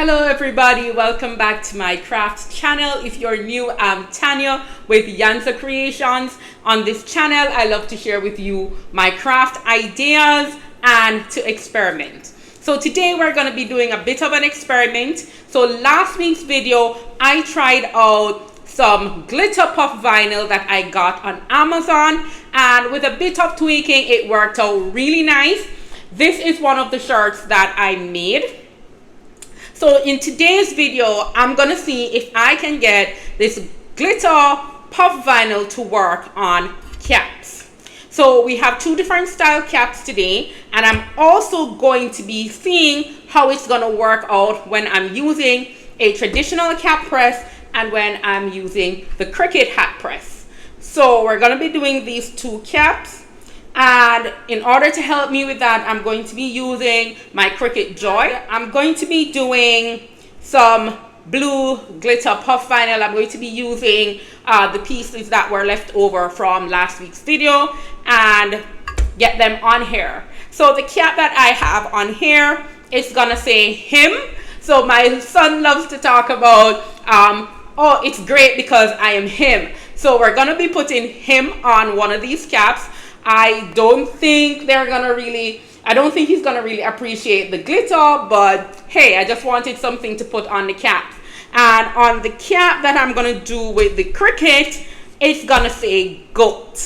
Hello everybody, welcome back to my craft channel. If you're new, I'm Tanya with yanxa.creations. On this channel, I love to share with you my craft ideas and to experiment. So today we're going to be doing a bit of an experiment. So last week's video, I tried out some glitter puff vinyl that I got on Amazon, and with a bit of tweaking, it worked out really nice. This is one of the shirts that I made. So in today's video, I'm going to see if I can get this glitter puff vinyl to work on caps. So we have two different style caps today, and I'm also going to be seeing how it's going to work out when I'm using a traditional cap press and when I'm using the Cricut hat press. So we're going to be doing these two caps. And in order to help me with that, I'm going to be using my Cricut Joy. I'm going to be doing some blue glitter puff vinyl. I'm going to be using the pieces that were left over from last week's video and get them on here. So the cap that I have on here is gonna say him. So my son loves to talk about, oh, it's great because I am him. So we're gonna be putting him on one of these caps. I don't think he's gonna really appreciate the glitter, but hey, I just wanted something to put on the cap. And on the cap that I'm gonna do with the Cricut, it's gonna say GOAT.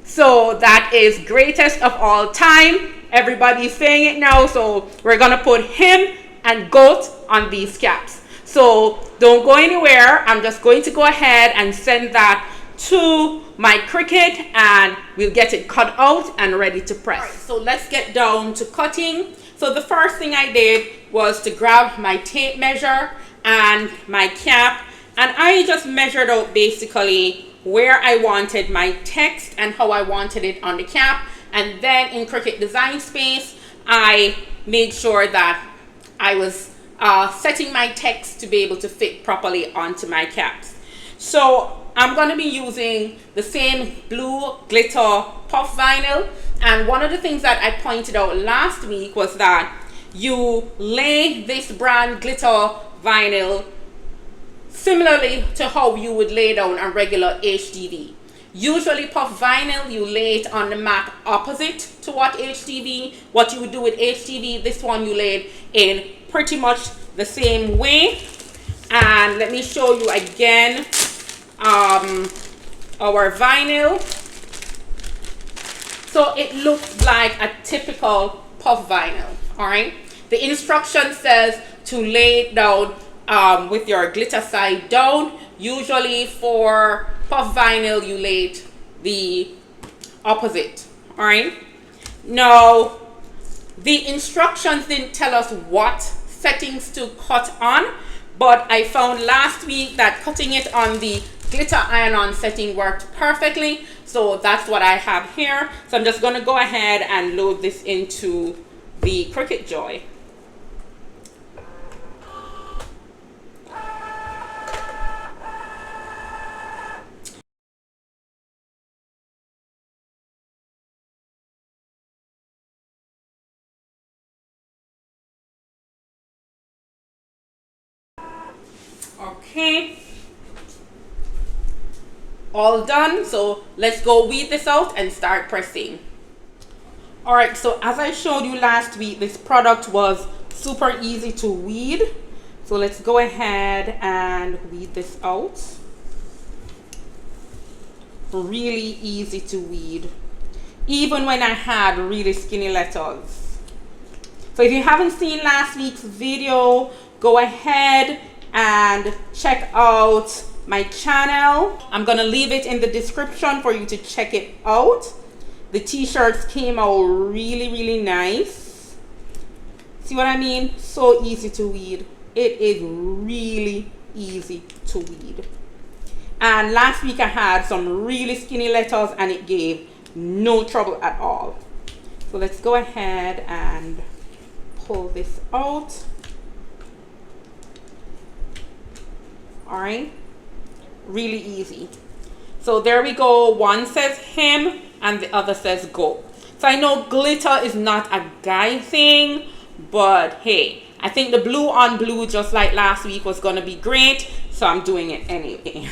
So that is greatest of all time. Everybody's saying it now, so we're gonna put him and GOAT on these caps. So don't go anywhere. I'm just going to go ahead and send that to my Cricut, and we'll get it cut out and ready to press. Right, so let's get down to cutting. So the first thing I did was to grab my tape measure and my cap, and I just measured out basically where I wanted my text and how I wanted it on the cap. And then in Cricut Design Space, I made sure that I was setting my text to be able to fit properly onto my caps. So I'm going to be using the same blue glitter puff vinyl, and one of the things that I pointed out last week was that you lay this brand glitter vinyl similarly to how you would lay down a regular HDV. Usually puff vinyl, you lay it on the mat opposite to what you would do with HDV. This one you laid in pretty much the same way. And let me show you again our vinyl. So it looks like a typical puff vinyl. All right, the instruction says to lay it down with your glitter side down. Usually for puff vinyl, you lay it the opposite. All right, now the instructions didn't tell us what settings to cut on, but I found last week that cutting it on the glitter iron-on setting worked perfectly, so that's what I have here. So I'm just going to go ahead and load this into the Cricut Joy. Okay, all done. So let's go weed this out and start pressing. All right, so as I showed you last week, this product was super easy to weed. So let's go ahead and weed this out. Really easy to weed, even when I had really skinny letters. So if you haven't seen last week's video, go ahead and check out my channel. I'm gonna leave it in the description for you to check it out. The t-shirts came out really nice. See what I mean? So easy to weed. It is really easy to weed. And last week I had some really skinny letters and it gave no trouble at all. So let's go ahead and pull this out. All right, really easy. So there we go. One says him and the other says go. So I know glitter is not a guy thing, but hey, I think the blue on blue, just like last week, was gonna be great, so I'm doing it anyway.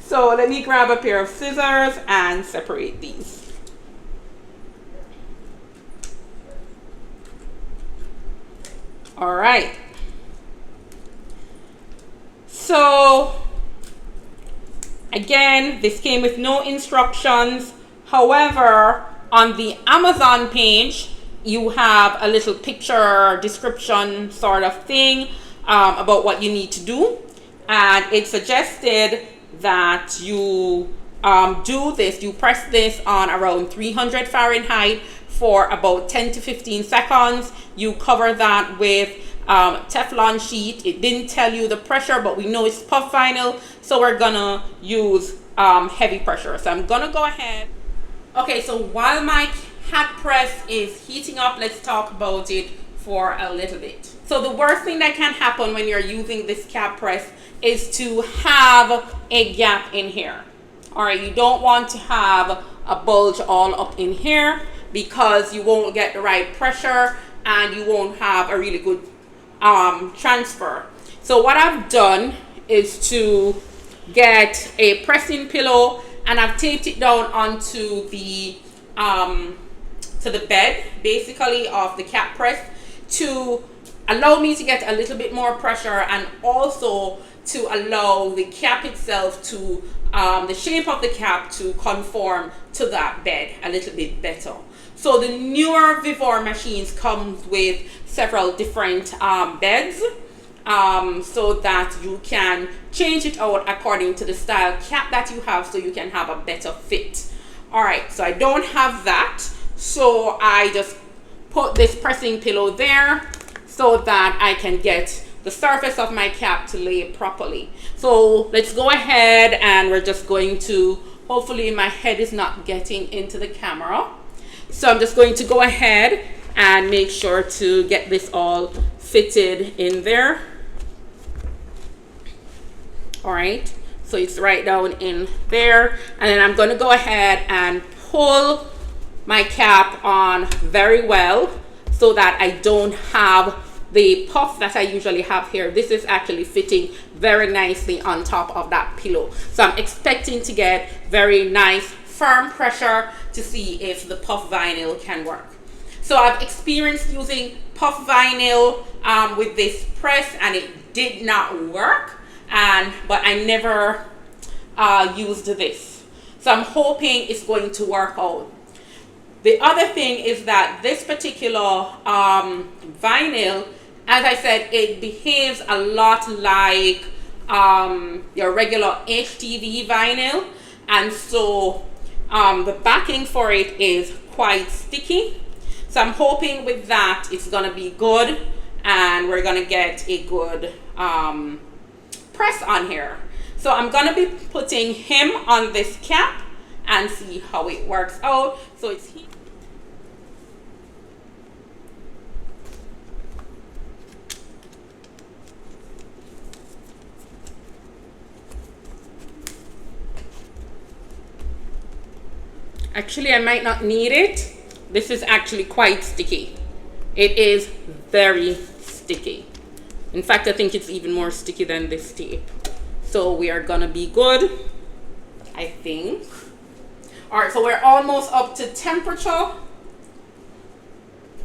So let me grab a pair of scissors and separate these. All right. So again, this came with no instructions. However, on the Amazon page, you have a little picture description sort of thing about what you need to do. And it suggested that you do this, you press this on around 300 Fahrenheit for about 10 to 15 seconds. You cover that with Teflon sheet. It didn't tell you the pressure, but we know it's puff vinyl, so we're gonna use heavy pressure. So I'm gonna go ahead. Okay, so while my hat press is heating up, let's talk about it for a little bit. So the worst thing that can happen when you're using this cap press is to have a gap in here. All right, you don't want to have a bulge all up in here, because you won't get the right pressure and you won't have a really good transfer. So what I've done is to get a pressing pillow, and I've taped it down onto the to the bed basically of the cap press to allow me to get a little bit more pressure, and also to allow the cap itself to the shape of the cap to conform to that bed a little bit better. So the newer Vivor machines comes with several different beds, so that you can change it out according to the style cap that you have, so you can have a better fit. All right, so I don't have that, so I just put this pressing pillow there so that I can get the surface of my cap to lay properly. So let's go ahead, and we're just going to, hopefully my head is not getting into the camera. So I'm just going to go ahead and make sure to get this all fitted in there. All right, so it's right down in there, and then I'm going to go ahead and pull my cap on very well so that I don't have the puff that I usually have here. This is actually fitting very nicely on top of that pillow. So I'm expecting to get very nice firm pressure to see if the puff vinyl can work. So I've experienced using puff vinyl with this press, and it did not work, but I never used this. So I'm hoping it's going to work out. The other thing is that this particular vinyl, as I said, it behaves a lot like your regular HTV vinyl, and so the backing for it is quite sticky. So I'm hoping with that it's gonna be good, and we're gonna get a good press on here. So I'm gonna be putting him on this cap and see how it works out. So it's here. Actually, I might not need it. This is actually quite sticky. It is very sticky. In fact, I think it's even more sticky than this tape. So we are gonna be good, I think. All right, so we're almost up to temperature.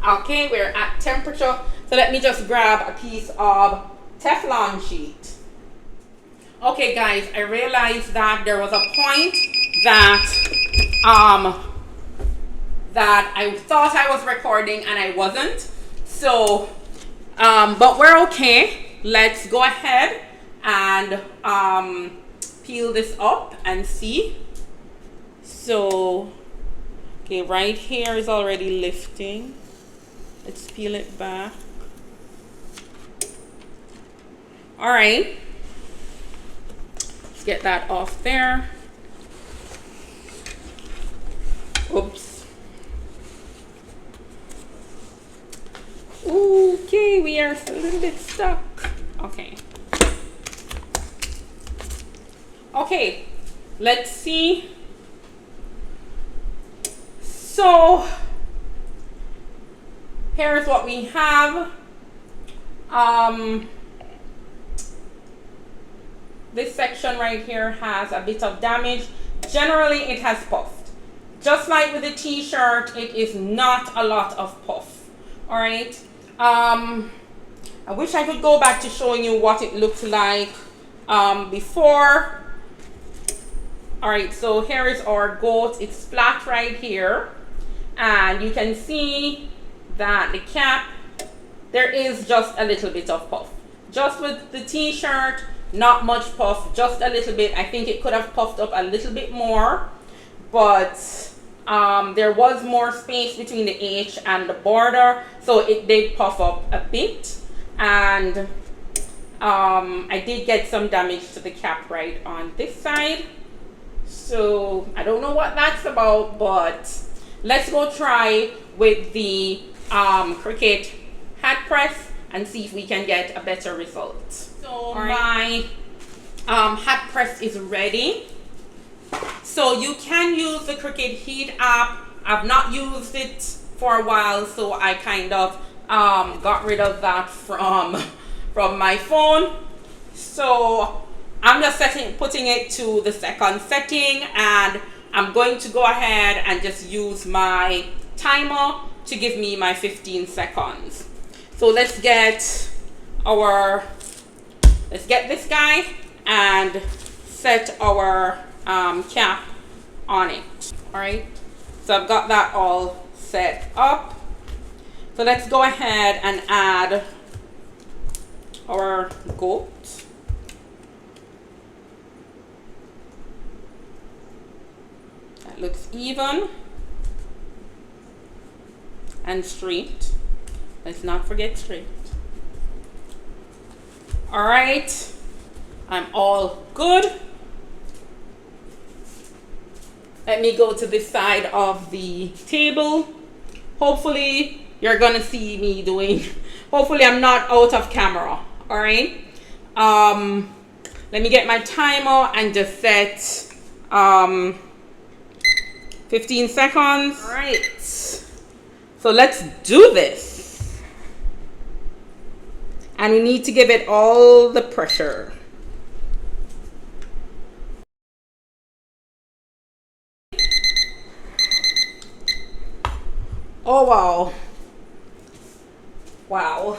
Okay, we're at temperature. So let me just grab a piece of Teflon sheet. Okay guys, I realized that there was a point that that I thought I was recording and I wasn't. So but we're okay. Let's go ahead and peel this up and see. So okay, right here is already lifting. Let's peel it back. All right, let's get that off there. Oops. Okay, we are a little bit stuck. Okay. Okay, let's see. So here's what we have. This section right here has a bit of damage. Generally, it has puffed. Just like with the t-shirt, it is not a lot of puff. All right. I wish I could go back to showing you what it looked like before. All right, so here is our goat. It's flat right here, and you can see that the cap, there is just a little bit of puff. Just with the t-shirt, not much puff, just a little bit. I think it could have puffed up a little bit more, but there was more space between the H and the border, so it did puff up a bit, and I did get some damage to the cap right on this side. So I don't know what that's about, but let's go try with the Cricut hat press and see if we can get a better result. So my hat press is ready. So you can use the Cricut Heat app. I've not used it for a while, so I kind of got rid of that from my phone. So I'm just putting it to the second setting, and I'm going to go ahead and just use my timer to give me my 15 seconds. So let's get this guy and set our cap on it. All right, so I've got that all set up. So let's go ahead and add our goat. That looks even and straight. Let's not forget straight. All right, I'm all good. Let me go to this side of the table. Hopefully you're gonna see me doing, hopefully I'm not out of camera. All right, let me get my timer and just set 15 seconds. All right, so let's do this. And we need to give it all the pressure. Oh, wow. Wow.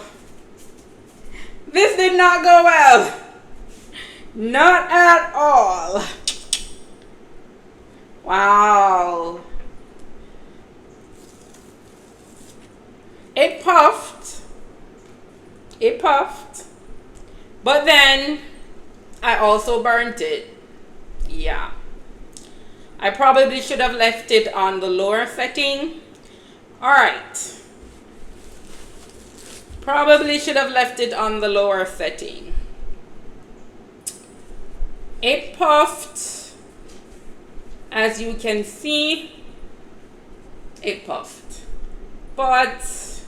This did not go well. Not at all. Wow. It puffed. It puffed. But then I also burnt it. Yeah. I probably should have left it on the lower setting. All right. Probably should have left it on the lower setting. It puffed. As you can see, it puffed. But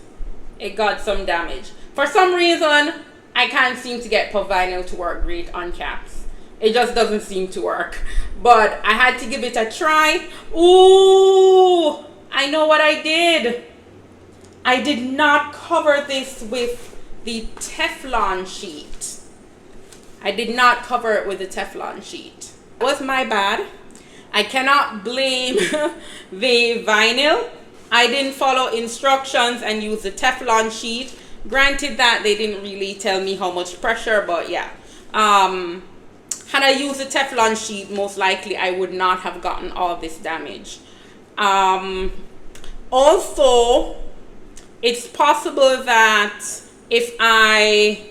it got some damage. For some reason, I can't seem to get puff vinyl to work great on caps. It just doesn't seem to work. But I had to give it a try. Ooh, I know what I did. I did not cover this with the Teflon sheet. I did not cover it with the Teflon sheet. It was my bad. I cannot blame the vinyl. I didn't follow instructions and use the Teflon sheet. Granted that they didn't really tell me how much pressure, but yeah. Had I used the Teflon sheet, most likely I would not have gotten all this damage. Also, it's possible that if I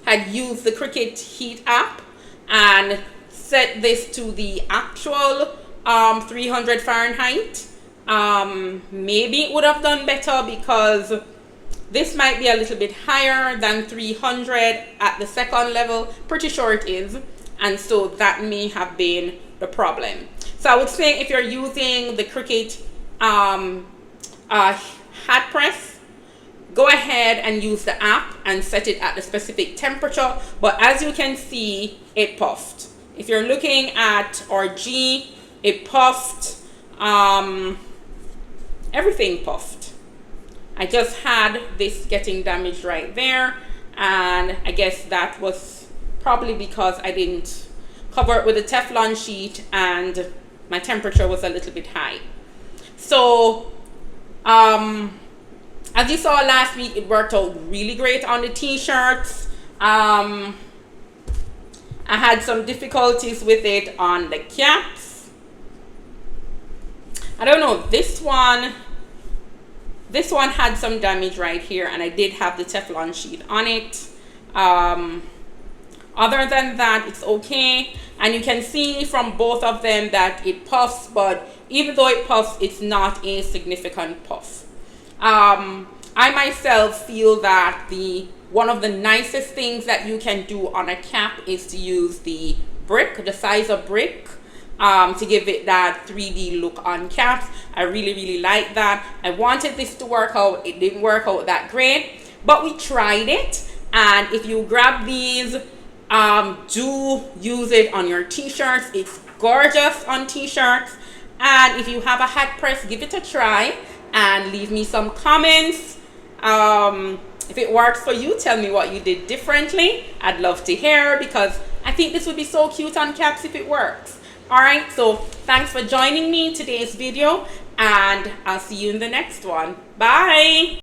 had used the Cricut Heat app and set this to the actual 300 Fahrenheit, maybe it would have done better, because this might be a little bit higher than 300 at the second level. Pretty sure it is. And so that may have been the problem. So I would say if you're using the Cricut hat press, go ahead and use the app and set it at the specific temperature. But as you can see, it puffed. If you're looking at our G, it puffed. Everything puffed. I just had this getting damaged right there, and I guess that was probably because I didn't cover it with a Teflon sheet and my temperature was a little bit high. So as you saw last week, it worked out really great on the t-shirts. I had some difficulties with it on the caps. I don't know, this one had some damage right here, and I did have the Teflon sheet on it. Other than that, it's okay. And you can see from both of them that it puffs, but even though it puffs, it's not a significant puff. I myself feel that one of the nicest things that you can do on a cap is to use the brick, the size of brick, to give it that 3D look on caps. I really like that. I wanted this to work out. It didn't work out that great, but we tried it. And if you grab these, do use it on your t-shirts. It's gorgeous on t-shirts. And if you have a hat press, give it a try and leave me some comments. If it works for you, tell me what you did differently. I'd love to hear, because I think this would be so cute on caps if it works. Alright, so thanks for joining me in today's video, and I'll see you in the next one. Bye!